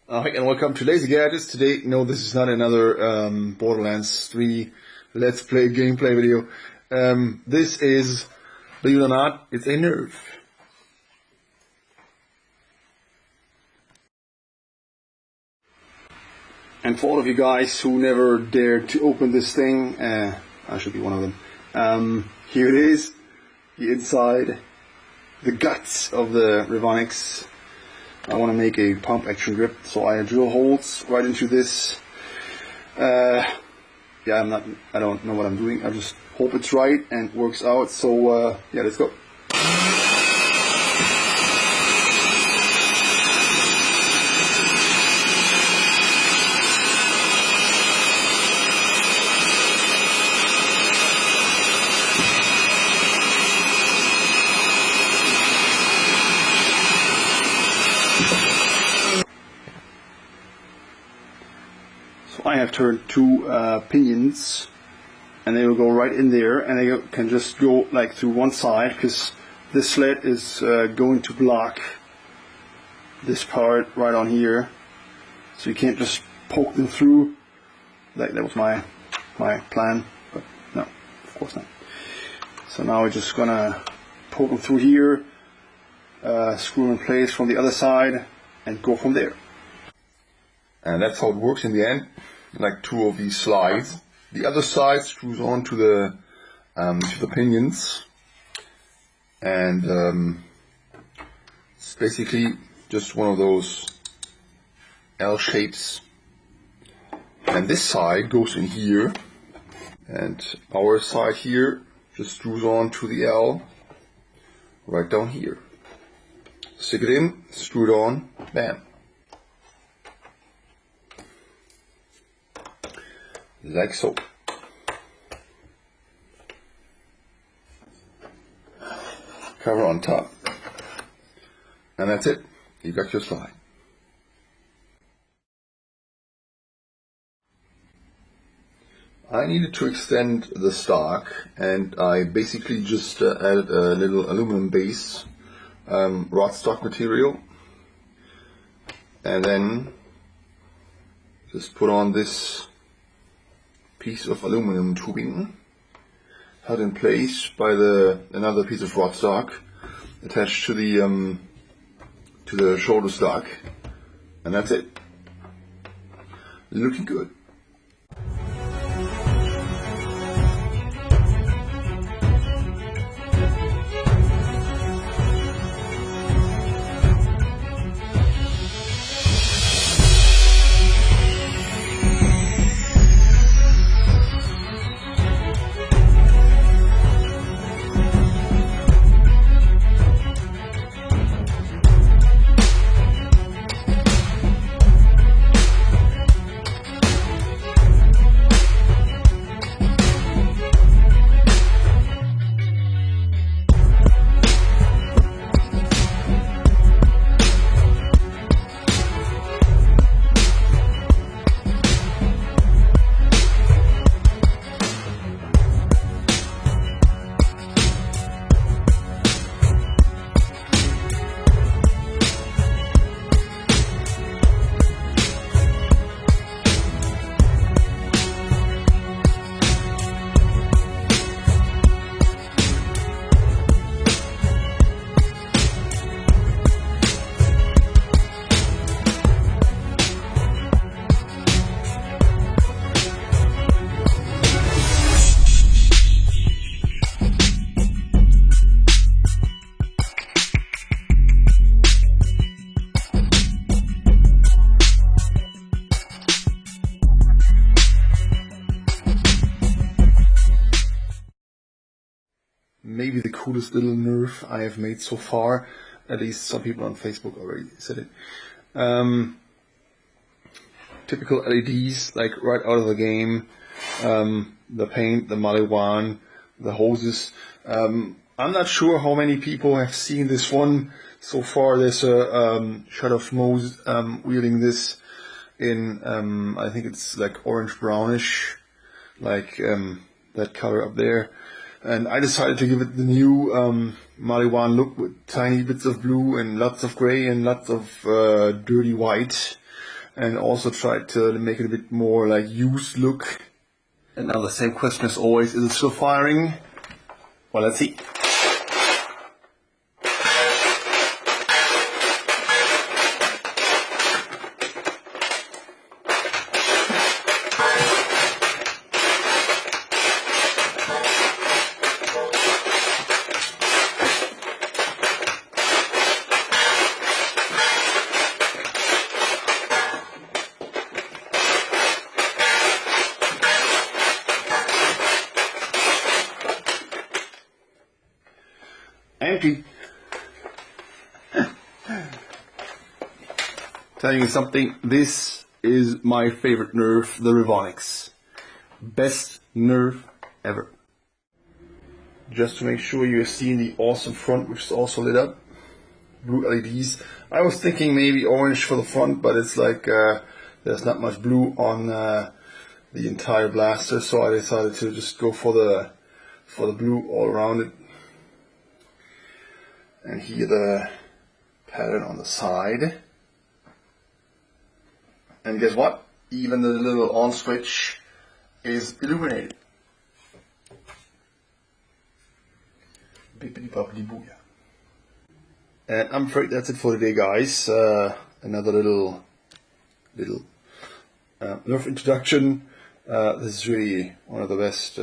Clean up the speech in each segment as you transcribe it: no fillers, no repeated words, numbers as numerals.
Hi and welcome to Lazy Gadgets. Today, no, this is not another Borderlands 3 Let's Play gameplay video. This is, believe it or not, it's a Nerf. And for all of you guys who never dared to open this thing, I should be one of them. Here it is, the inside, the guts of the Revonix. I want to make a pump action grip, so I drill holes right into this. Yeah, I don't know what I'm doing. I just hope it's right and works out. So yeah, let's go. So I have turned two pinions, and they will go right in there, and they can just go like through one side, because this sled is going to block this part right on here, so you can't just poke them through. That was my plan, but no, of course not. So now we're just gonna poke them through here, screw them in place from the other side, and go from there. And that's how it works in the end, like two of these slides. The other side screws on to the pinions, and it's basically just one of those L shapes. And this side goes in here, and our side here just screws on to the L right down here. Stick it in, screw it on, bam. Like so. Cover on top. And that's it. You got your slide. I needed to extend the stock, and I basically just added a little aluminum base, rod stock material, and then just put on this piece of aluminum tubing, held in place by another piece of rod stock attached to the shoulder stock, and that's it. Looking good. Maybe the coolest little Nerf I have made so far. At least some people on Facebook already said it. Typical LEDs, like right out of the game. The paint, the Maliwan, the hoses. I'm not sure how many people have seen this one so far. There's a shot of Mose wielding this in, I think it's like orange brownish, like that color up there. And I decided to give it the new Maliwan look with tiny bits of blue and lots of gray and lots of dirty white. and also tried to make it a bit more like used look. And now the same question as always, is it still firing? Well, let's see. Empty. Telling you something, this is my favorite Nerf, the Revonix. Best Nerf ever. Just to make sure you're seeing the awesome front, which is also lit up. Blue LEDs. I was thinking maybe orange for the front, but it's like there's not much blue on the entire blaster, so I decided to just go for the blue all around it. And here the pattern on the side. And guess what? Even the little on switch is illuminated. Bippity boppity booyah. And I'm afraid that's it for today, guys. Another little Nerf introduction. This is really one of the best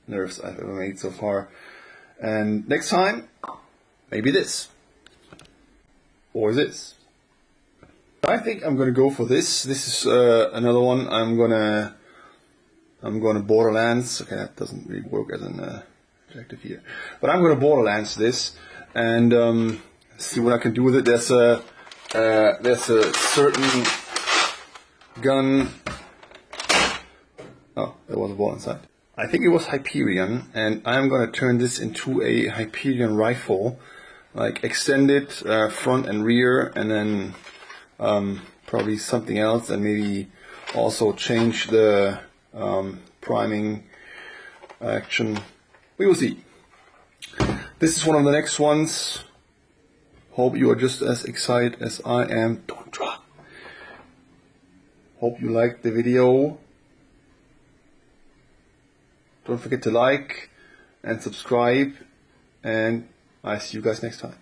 Nerfs I've ever made so far. And next time, maybe this, or this. I think I'm gonna go for this. This is another one. I'm gonna Borderlands. Okay, that doesn't really work as an objective here, but I'm gonna Borderlands this and see what I can do with it. There's a certain gun. Oh, there was a ball inside. I think it was Hyperion, and I'm gonna turn this into a Hyperion rifle. Like extend it front and rear, and then probably something else, and maybe also change the priming action. We will see. This is one of the next ones. Hope you are just as excited as I am. Don't drop. Hope you liked the video. Don't forget to like and subscribe, and I see you guys next time.